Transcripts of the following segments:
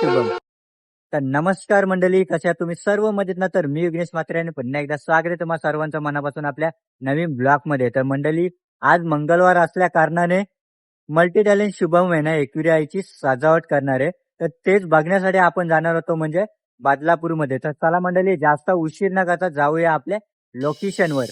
शुभम. तर नमस्कार मंडळी, कशा तुम्ही सर्व मजेत ना? तर मी विघ्नेश म्हात्रे आणि पुन्हा एकदा स्वागत आहे तुम्हा सर्वांचं मनापासून आपल्या नवीन ब्लॉगमध्ये. तर मंडळी, आज मंगळवार असल्या कारणाने मल्टी टॅलेंट शुभम आहे ना एकविराईची सजावट करणार आहे. तर तेच बघण्यासाठी आपण जाणार होतो म्हणजे बदलापूरमध्ये. तर चला मंडळी, जास्त उशीर न करता जाऊया आपल्या लोकेशनवर.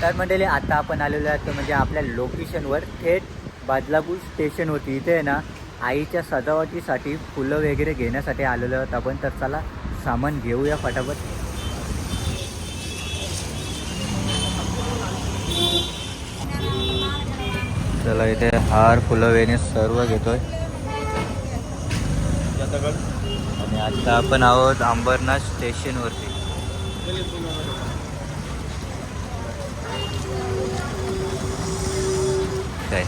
तर मंडळी, आता आपण आलेलो आहे म्हणजे आपल्या लोकेशनवर, थेट बदलापूर स्टेशन होती. इथे आहे ना आईच्या सजावटीसाठी फुलं वगैरे घेण्यासाठी आलेलो आहोत आपण. तर चला सामान घेऊया फटाफट. चला इथे हार फुलं वेणे सर्व घेतोय. आणि आता आपण आहोत अंबरनाथ स्टेशनवरती. काय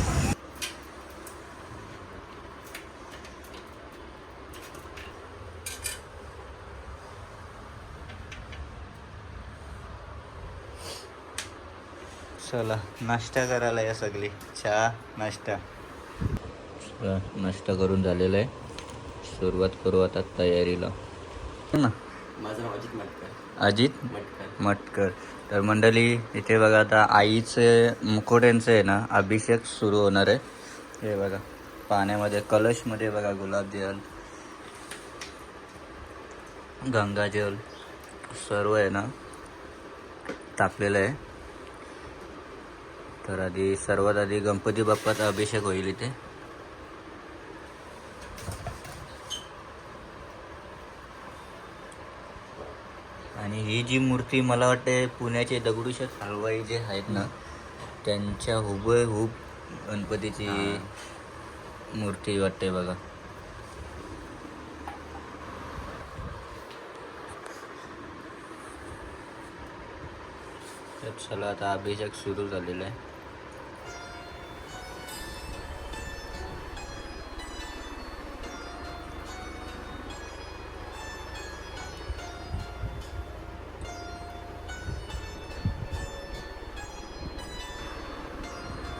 चला नाश्ता करायला या सगळी. चहा नाश्ता. नाश्ता करून झालेला आहे. सुरुवात करू आता तयारीला. ना माझं नाव अजित मटकर. अजित मटकर. तर मंडळी, इथे बघा आता आईचे मुकोट्यांचं आहे ना अभिषेक सुरू होणार आहे. हे बघा पाण्यामध्ये कलशमध्ये बघा गुलाबजल, गंगाजल सर्व आहे ना टाकलेलं आहे. तर सर्वात आधी गणपती बाप्पाचा अभिषेक होईल इथे. आणि ही जी मूर्ती मला वाटते पुण्याचे दगडूशेठ हलवाई जे आहेत ना त्यांच्या हुबेहूब गणपतीची मूर्ती वाटते बघा. तर चला आता अभिषेक सुरू झालेला आहे.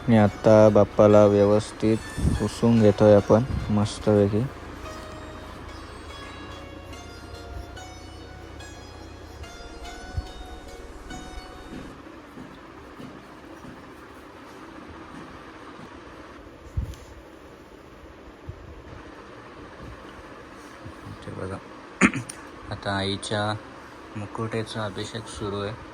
मी आता बाप्पाला व्यवस्थित पुसून घेतोय आपण मस्तपैकी. ते बघा आता आईच्या मुकुटेचा अभिषेक सुरू आहे.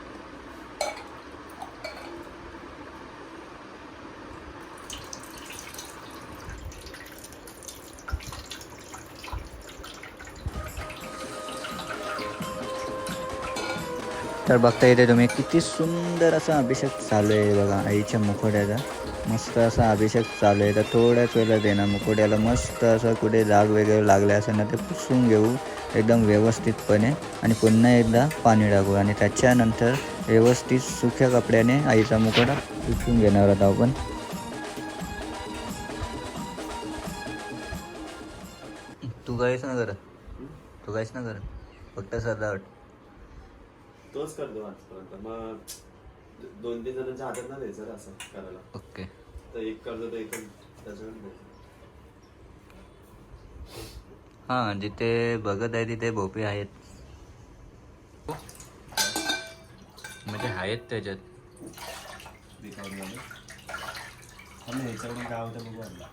तर बघता इथे तुम्ही किती सुंदर असा अभिषेक चालू आहे बघा आईच्या मुखोट्याचा. मस्त असा अभिषेक चालू आहे. तर थोड्याच वेळेला देणार मुखोट्याला मस्त असं कुठे डाग वगैरे लागले असेल ना ते पुसून घेऊ एकदम व्यवस्थितपणे आणि पुन्हा एकदा पाणी टाकू आणि त्याच्यानंतर व्यवस्थित सुक्या कपड्याने आईचा मुखोटा पुसून घेणार आहोत आपण. तू काहीच ना करत, तू काहीच ना करत, फक्त सजावट तोच करतो आजपर्यंत. मग 2-3 जणांच्या हातात ना द्यायचं असं करायला. ओके. तर एक करतो तर एक त्याच्यावर. हां, जिथे बघत आहे तिथे भोपे आहेत म्हणजे आहेत त्याच्यात. रिकॉर्डमध्ये आम्ही ह्याच्याकडून काय होतं बघू आता.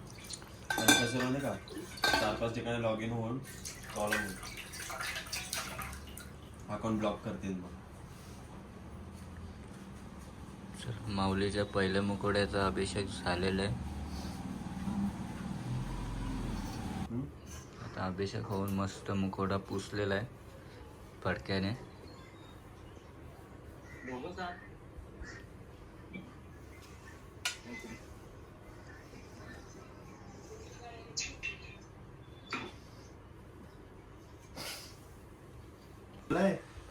आणि कसं नाही का 4-5 ठिकाणी लॉग इन होऊन प्रॉब्लेम अकाउंट ब्लॉक करतील. मग माऊलीच्या पहिल्या मुकोड्याचा अभिषेक झालेला आहे. आता अभिषेक होऊन मस्त मुकोडा पुसलेला आहे फडक्याने.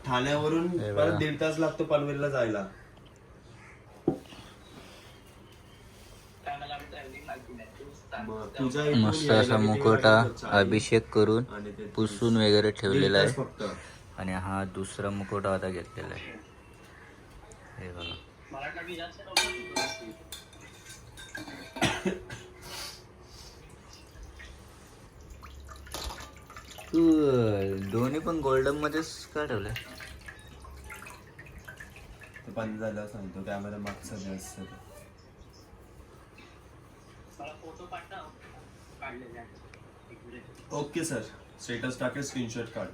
ठाण्यावरून परत 1.5 तास लागतो पनवेलला जायला. मस्त असा मुखवटा अभिषेक करून पुसून वगैरे ठेवलेला आहे. आणि हा दुसरा मुखवटा आता घेतलेला आहे. हे बघा. तू दोन्ही पण गोल्डन मध्येच का ठेवलंय? ते बंद झालं सांगतो कॅमेरा मागचा जास्त. ओके सर, स्टेटस टाकेल, स्क्रीनशॉट काढ.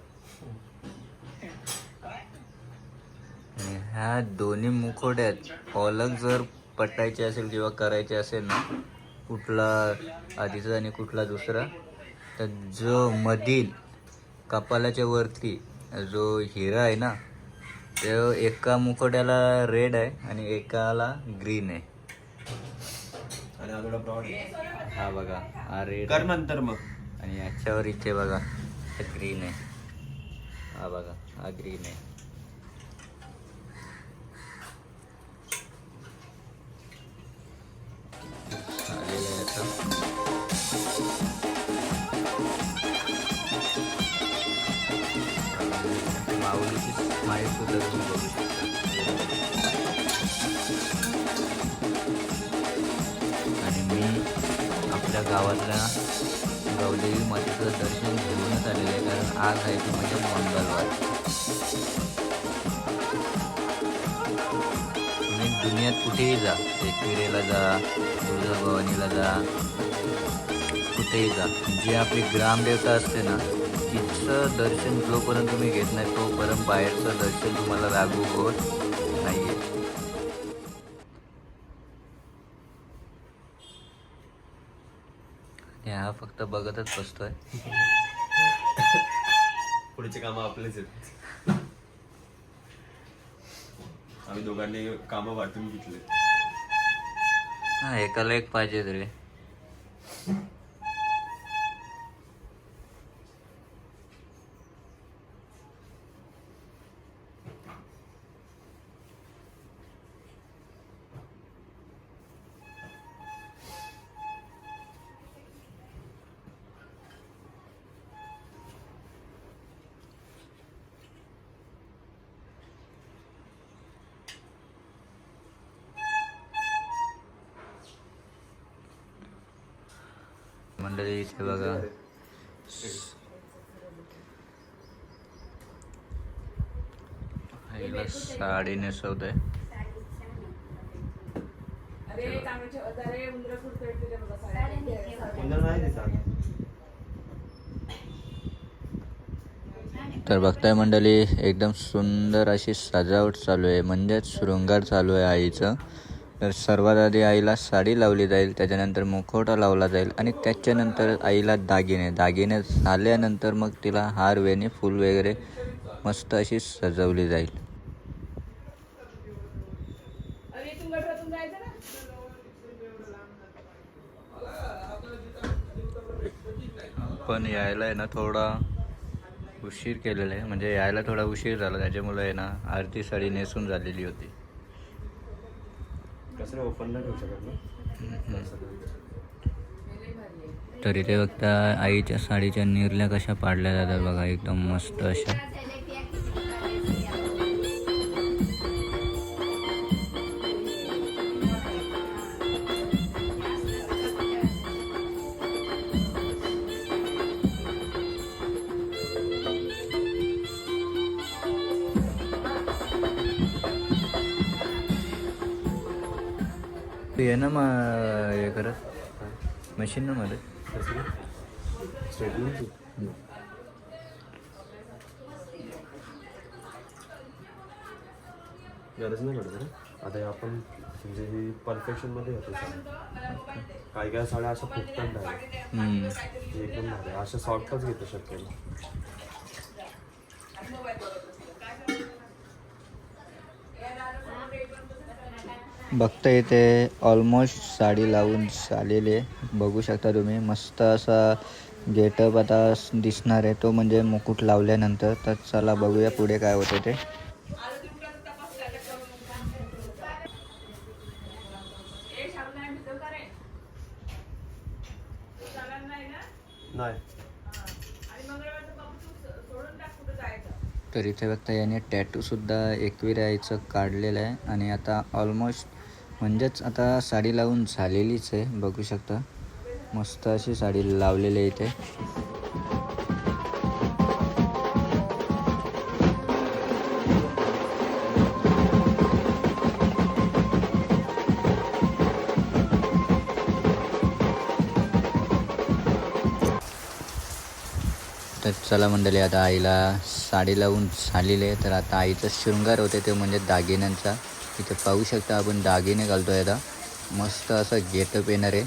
आणि ह्या दोन्ही मुखवट्यात ओळख जर पटायची असेल किंवा करायची असेल ना, कुठला आधीचा आणि कुठला दुसरा, तर जो मधील कपालाच्या वरती जो हिरा आहे ना, तो एका मुखवट्याला रेड आहे आणि एकाला ग्रीन आहे. आणि हा थोडा ब्रॉड आहे. हा बघा, हा रेड कर नंतर मग. आणि याच्यावर इथे बघा ग्रीन आहे. हा बघा, हा ग्रीन आहे. आलेलं आहे आता. माऊलीची स्माईल सुद्धा तुम्ही बघू शकता. आणि मी आपल्या गावातल्या गौदेवी मातेचं दर्शन घेऊनच आलेलं आहे, कारण आज आहे ती म्हणजे मंगळवार. तुम्ही दुनियात कुठेही जा, एकविरेला जा, तुळजाभवानीला जा, कुठेही जा, जी आपली ग्रामदेवता असते ना, तिचं दर्शन जोपर्यंत तुम्ही घेत नाही तोपर्यंत बाहेरचं दर्शन तुम्हाला लागू होत नाहीये. हा फक्त बघतच बसतोय. पुढचे कामं आपलेच आहेत. आम्ही दोघांनी कामं वाटून घेतले. हा, एकाला एक पाहिजे तरी. मंडळी इथे बघा, आईला साडी नेसवत आहे. तर बघताय मंडळी, एकदम सुंदर अशी सजावट चालू आहे, म्हणजेच शृंगार चालू आहे आईचं. तर सर्वात आधी आईला साडी लावली जाईल, त्याच्यानंतर मुखवटा लावला जाईल आणि त्याच्यानंतर आईला दागिने झाल्यानंतर मग तिला हार वेणी फूल वगैरे मस्त अशी सजवली जाईल. पण यायला आहे ना थोडा उशीर केलेला आहे, म्हणजे यायला थोडा उशीर झाला, त्याच्यामुळे आहे ना आरती साडी नेसून झालेली होती. कसं ओपन नाही ठेवू शकत ना. तर इथे बघता आईच्या साडीच्या निरल्या कशा पाडल्या जातात बघा, एकदम मस्त अशा. ये ना मग हे करत मशीन ना मध्ये गरज नाही पडत ना. आता हे आपण म्हणजे ही परफेक्शन मध्ये होते. काही काही साड्या अशा फुटतात डायरेक्ट, एकदम भारी. अशा सॉफ्टच घेतो शक्यतो. बघता इथे ऑलमोस्ट साडी लावून झालेले बघू शकता तुम्ही. मस्त असा गेटअप आता दिसणार आहे तो म्हणजे मुकुट लावल्यानंतर. तर चला बघूया पुढे काय होते ते. नाही तर इथे बघता याने टॅटूसुद्धा एकविरा आईचं काढलेलं आहे आणि आता ऑलमोस्ट म्हणजेच आता साडी लावून झालेलीच आहे. बघू शकता मस्त अशी साडी लावलेली आहे इथे. तर चला मंडळी, आता आईला साडी लावून झालेली आहे. तर आता आईचं शृंगार होते ते म्हणजे दागिन्यांचा. इथे पाहू शकता आपण दागिने घालतो आहे. आता मस्त असं गेटअप येणार आहे.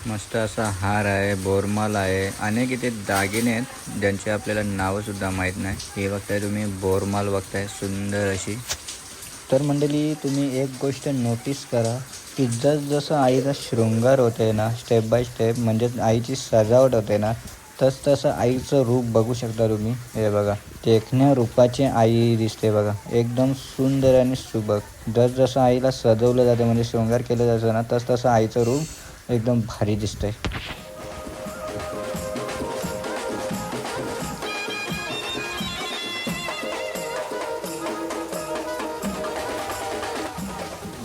मस्त असा हार आहे, बोरमाल आहे, अनेक इथे दागिने आहेत ज्यांचे आपल्याला नावंसुद्धा माहीत नाही. हे बघताय तुम्ही बोरमाल बघताय सुंदर अशी. तर मंडळी तुम्ही एक गोष्ट नोटीस करा की जसं आईचा शृंगार होते ना, स्टेप बाय स्टेप म्हणजे आईची सजावट होते ना, तसं आईचं रूप बघू शकता तुम्ही. हे बघा देखण्या रूपाची आई दिसते बघा, एकदम सुंदर आणि सुबक. जसं आईला सजवलं जाते म्हणजे शृंगार केलं जातं ना, तसं आईचं रूप एकदम भारी दिसतंय.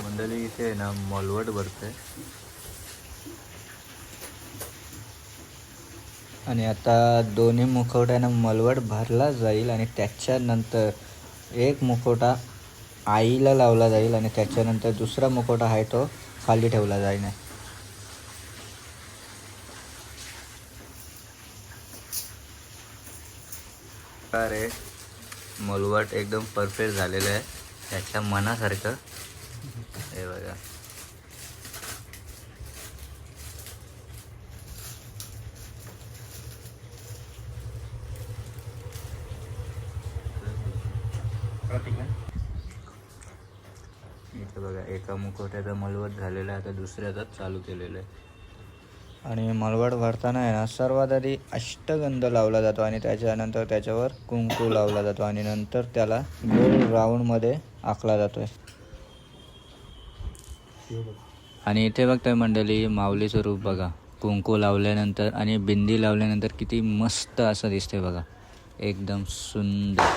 मंडळी इथे ना मलवट भरते आणि आता दोन्ही मुखवट्यानं मलवट भरला जाईल आणि त्याच्यानंतर एक मुखवटा आईला लावला जाईल आणि त्याच्यानंतर दुसरा मुखवटा आहे तो खाली ठेवला जाईल. अरे मलवट एकदम परफेक्ट झालेलं आहे त्याच्या मनासारखं. हे बघा इथं बघा एका मुखवट्याचं मलवट झालेलं आहे, आता दुसऱ्याचा चालू केलेलं आहे. आणि मलवट भरताना आहे ना सर्वात आधी अष्टगंध लावला जातो आणि त्याच्यानंतर त्याच्यावर कुंकू लावला जातो आणि नंतर त्याला गोल राऊंडमध्ये आखला जातो आहे. आणि इथे बघताय मंडळी माऊलीचं रूप बघा, कुंकू लावल्यानंतर आणि बिंदी लावल्यानंतर किती मस्त असं दिसते बघा, एकदम सुंदर.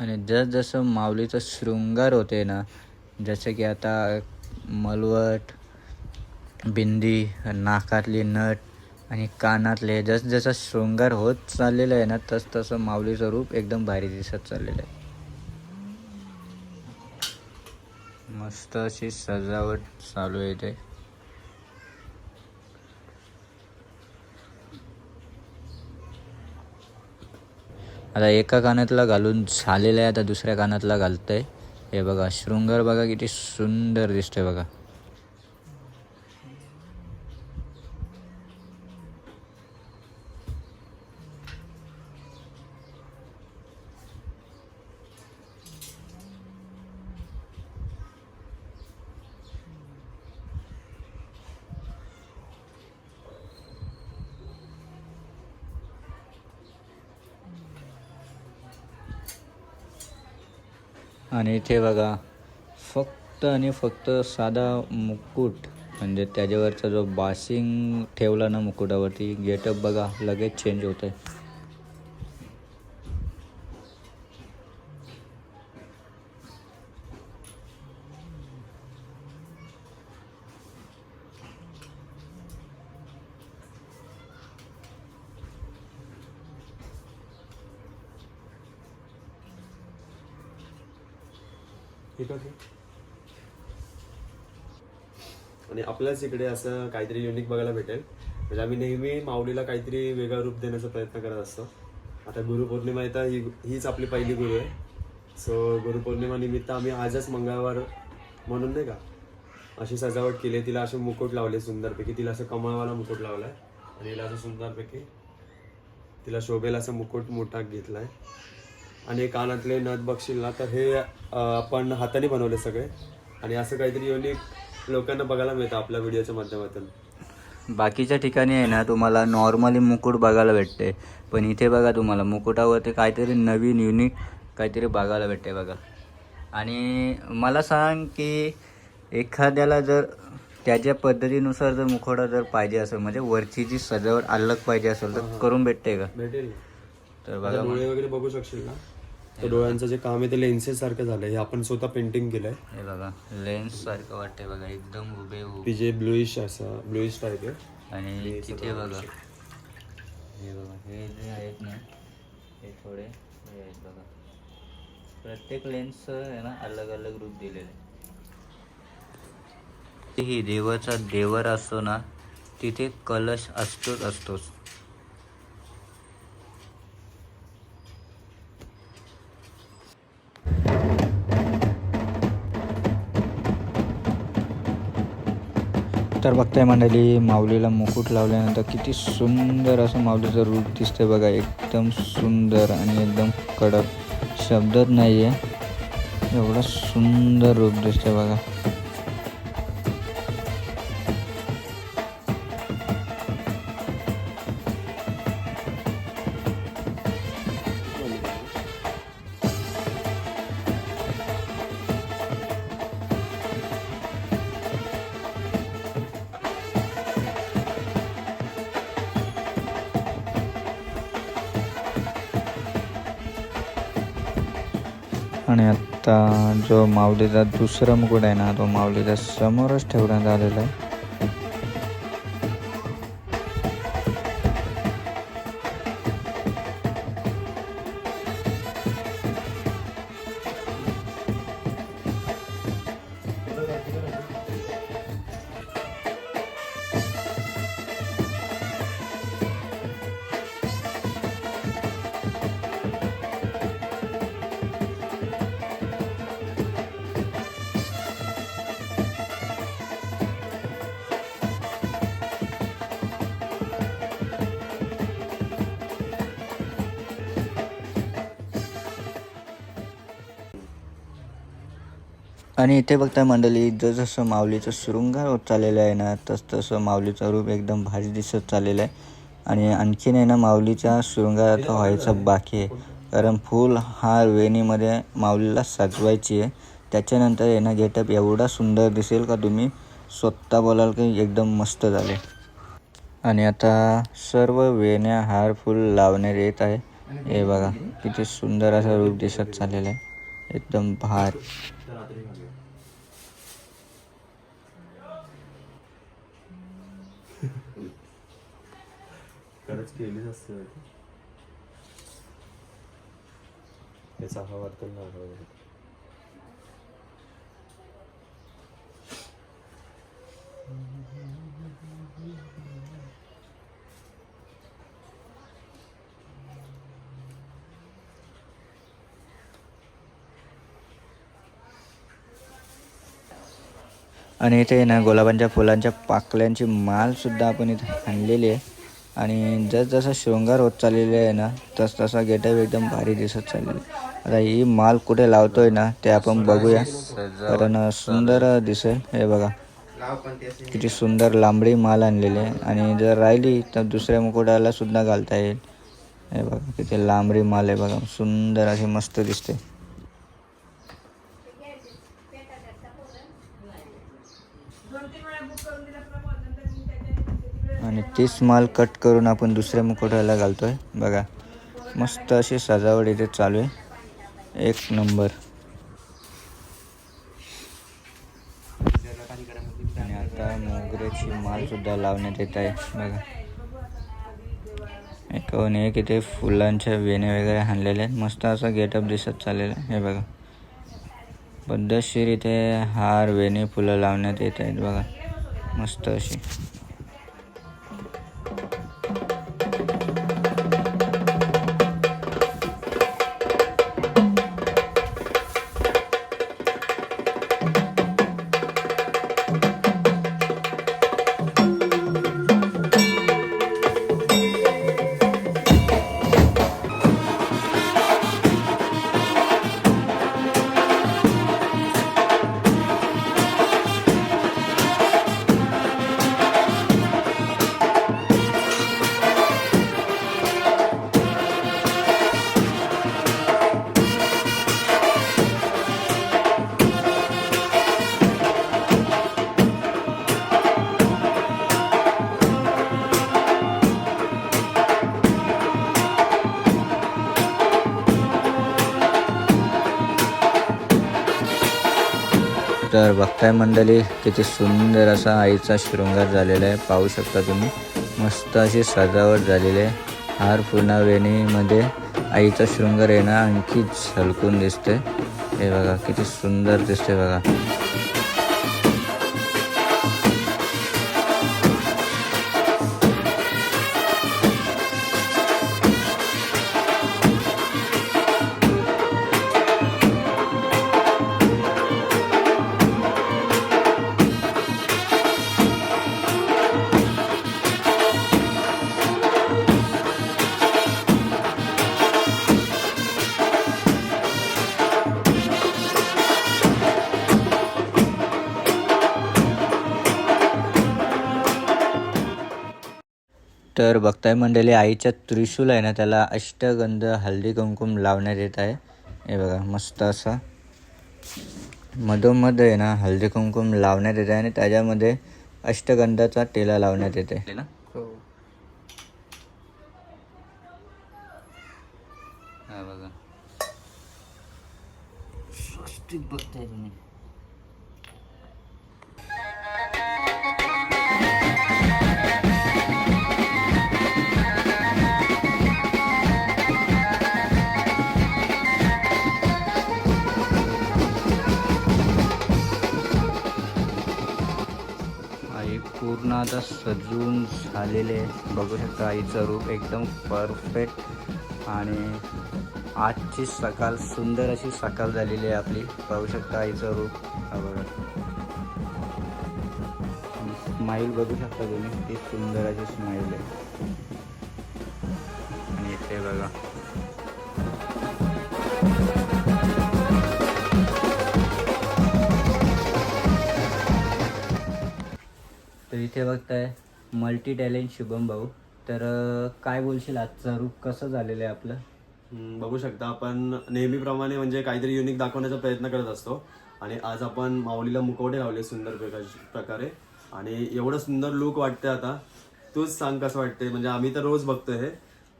आणि जसं माऊलीचं शृंगार होते ना, जसं की आता मलवट, बिंदी, नाकातली नथ आणि कानातले जसं शृंगार होत चाललेलं आहे ना, तसं माऊलीचं रूप एकदम भारी दिसत चाललेलं आहे. मस्त अशी सजावट चालू आहे इथे. आता एका कानातला घालून झालेलं आहे, आता दुसऱ्या कानातला घालतंय. हे बघा शृंगार बघा किती सुंदर दिसतोय बघा. आणि इथे बघा फक्त आणि फक्त साधा मुकुट म्हणजे त्याच्यावरचा जो बाशिंग ठेवला ना मुकुटावरती, गेटअप बघा लगेच चेंज होतं आहे. ठीक आहे. आणि आपल्याच इकडे असं काहीतरी युनिक बघायला भेटेल. म्हणजे आम्ही नेहमी माऊलीला काहीतरी वेगळं रूप देण्याचा प्रयत्न करत असतो. आता गुरुपौर्णिमा येतं, हीच आपली पहिली गुरु आहे. सो गुरुपौर्णिमा निमित्त आम्ही आजच मंगळवार म्हणून नाही का अशी सजावट केली. तिला असे मुकुट लावले सुंदरपैकी. तिला असं कमळवाला मुकुट लावलाय आणि हिला असं सुंदरपैकी तिला शोभेल असं मुकुट मोठा घेतलाय. आणि कानातले नथ बघशील ना तर हे आपण हाताने बनवले सगळे. आणि असं काहीतरी युनिक लोकांना बघायला मिळतं आपल्या व्हिडिओच्या माध्यमातून. बाकीच्या ठिकाणी आहे ना तुम्हाला नॉर्मली मुकुट बघायला भेटते, पण इथे बघा तुम्हाला मुकुटावरती काहीतरी नवीन युनिक काहीतरी बघायला भेटते बघा. आणि मला सांग की एखाद्याला जर त्याच्या पद्धतीनुसार जर मुखवटा जर पाहिजे असेल, म्हणजे वरची जी सजावट अलग पाहिजे असेल तर करून भेटते का? भेटेल. तर आता बघा डोळे वगैरे बघू शकशील ना, तर डोळ्यांचं जे काम आहे ते लेन्सेस सारखं झालंय. हे आपण स्वतः पेंटिंग केलंय. हे बघा लेन्स सारखं वाटते बघा, एकदम हुबेहूब. ती जे ब्लूइश टाईप आहे. आणि तिथे बघा हे बघा, हे जे आहेत ना हे थोडे हे आहेत बघा, प्रत्येक लेन्स आहे ना अलग अलग रूप दिलेले आहे. ही देवाचा देवर असतो ना, तिथे कलश असतोच. तर बघताय मंडळी, माऊलीला मुकुट लावल्यानंतर किती सुंदर असं माऊलीचं रूप दिसतंय बघा, एकदम सुंदर आणि एकदम कडक, शब्दच नाही आहे एवढं सुंदर रूप दिसतंय बघा. आणि आता जो माऊलीचा दुसरा मुकुट आहे ना, तो माऊलीच्या समोरच ठेवण्यात आलेला आहे. आणि इथे बघताय मंडळी, जसं माऊलीचं शृंगार होत चाललेलं आहे ना, तसं माऊलीचं रूप एकदम भारी दिसत चाललेलं आहे. आणि आणखीन आहे ना माऊलीचा शृंगार आता व्हायचा बाकी आहे, कारण फुल हार वेणीमध्ये माऊलीला सजवायची आहे. त्याच्यानंतर आहे ना गेटअप एवढा सुंदर दिसेल का तुम्ही स्वतः बोलाल की एकदम मस्त झाले. आणि आता सर्व वेण्या हार फुल लावण्यात येत आहे. हे बघा किती सुंदर असं रूप दिसत चाललेलं आहे, एकदम भारी. खरंच केलीच असते त्याचा हा वाटतो ना. आणि इथे ना गुलाबांच्या फुलांच्या पाकळ्यांची मालसुद्धा आपण इथे आणलेली आहे. आणि जसं शृंगार होत चाललेले आहे ना, तसा गेटअप एकदम भारी दिसत चाललेली. आता ही माल कुठे लावतोय ना ते आपण बघूया, कारण सुंदर दिसेल. हे बघा किती सुंदर लांबडी माल आणलेली आहे, आणि जर राहिली तर दुसऱ्या मुकुटाला सुद्धा घालता येईल. हे बघा किती लांबडी माल आहे बघा, सुंदर अशी मस्त दिसते. आणि तीच माल कट करून आपण दुसऱ्या मुकुटाला घालतोय बघा, मस्त अशी सजावट इथे चालू आहे, एक नंबर. आणि आता मोगऱ्याची माल सुद्धा लावण्यात येत आहे बघा. एकूण एक इथे फुलांच्या वेण्या वगैरे आणलेल्या आहेत, मस्त असा गेटअप दिसत चाललेला आहे. हे बघा पद्धतशीर इथे हार वेणी फुलं लावण्यात येत आहेत बघा, मस्त अशी. तर बघताय मंडळी किती सुंदर असा आईचा शृंगार झालेला आहे. पाहू शकता तुम्ही मस्त अशी सजावट झालेली आहे. हार फुला वेणीमध्ये आईचा शृंगार आहे ना आणखी झलकून दिसते. हे बघा किती सुंदर दिसते बघा. तर बघताय मंडळी आईच्या त्रिशूल आहे ना त्याला अष्टगंध हळदी कुंकुम लावण्यात येत आहे. हे बघा मस्त असा मधोमध आहे ना हळदी कुंकुम लावण्यात येत आहे आणि त्याच्यामध्ये अष्टगंधाचा टेला लावण्यात येते ना. हा बघा बघताय तुम्ही. आई पूर्ण आता सजून झालेले बघू शकता. आईचं रूप एकदम परफेक्ट आणि आजची सकाळ सुंदर अशी सकाळ झालेली आहे आपली. पाहू शकता आईचं रूप. हा बघा स्माईल बघू शकता तुम्ही किती सुंदर अशी स्माईल आहे. आणि इथे बघा तर इथे बघताय मल्टी टॅलेंट शुभम भाऊ. तर काय बोलशील आजचं रूप कसं झालेलं आहे आपलं. बघू शकता आपण नेहमीप्रमाणे म्हणजे काहीतरी युनिक दाखवण्याचा प्रयत्न करत असतो आणि आज आपण माऊलीला मुखवटे लावले सुंदर प्रकारे आणि एवढं सुंदर लुक वाटतंय. आता तूच सांग कसं वाटतंय. म्हणजे आम्ही तर रोज बघतोय हे,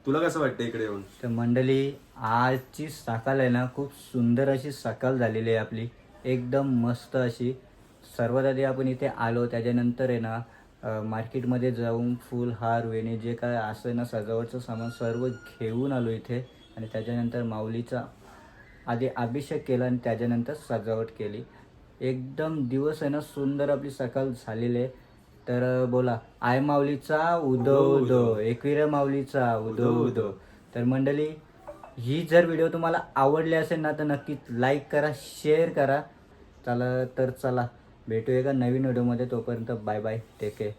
तुला कसं वाटतंय इकडे येऊन. तर मंडळी आजची सकाळ आहे ना खूप सुंदर अशी सकाळ झालेली आहे आपली. एकदम मस्त अशी. सर्वात आधी आपण इथे आलो त्याच्यानंतर आहे ना मार्केटमध्ये जाऊन फुल हार वेणे जे काय असं ना सजावटचं सामान सर्व घेऊन आलो इथे. आणि त्याच्यानंतर माऊलीचा आधी अभिषेक केला आणि त्याच्यानंतर सजावट केली. एकदम दिवस आहे ना सुंदर आपली सकाळ झालेली आहे. तर बोला आय माऊलीचा उदो उदो, एकविरा माऊलीचा उदो उदो. तर मंडळी ही जर व्हिडिओ तुम्हाला आवडली असेल ना तर नक्कीच लाईक करा, शेअर करा. चला तर चला भेटूया का नवीन व्हिडिओमध्ये. तोपर्यंत बाय बाय, टेक केअर.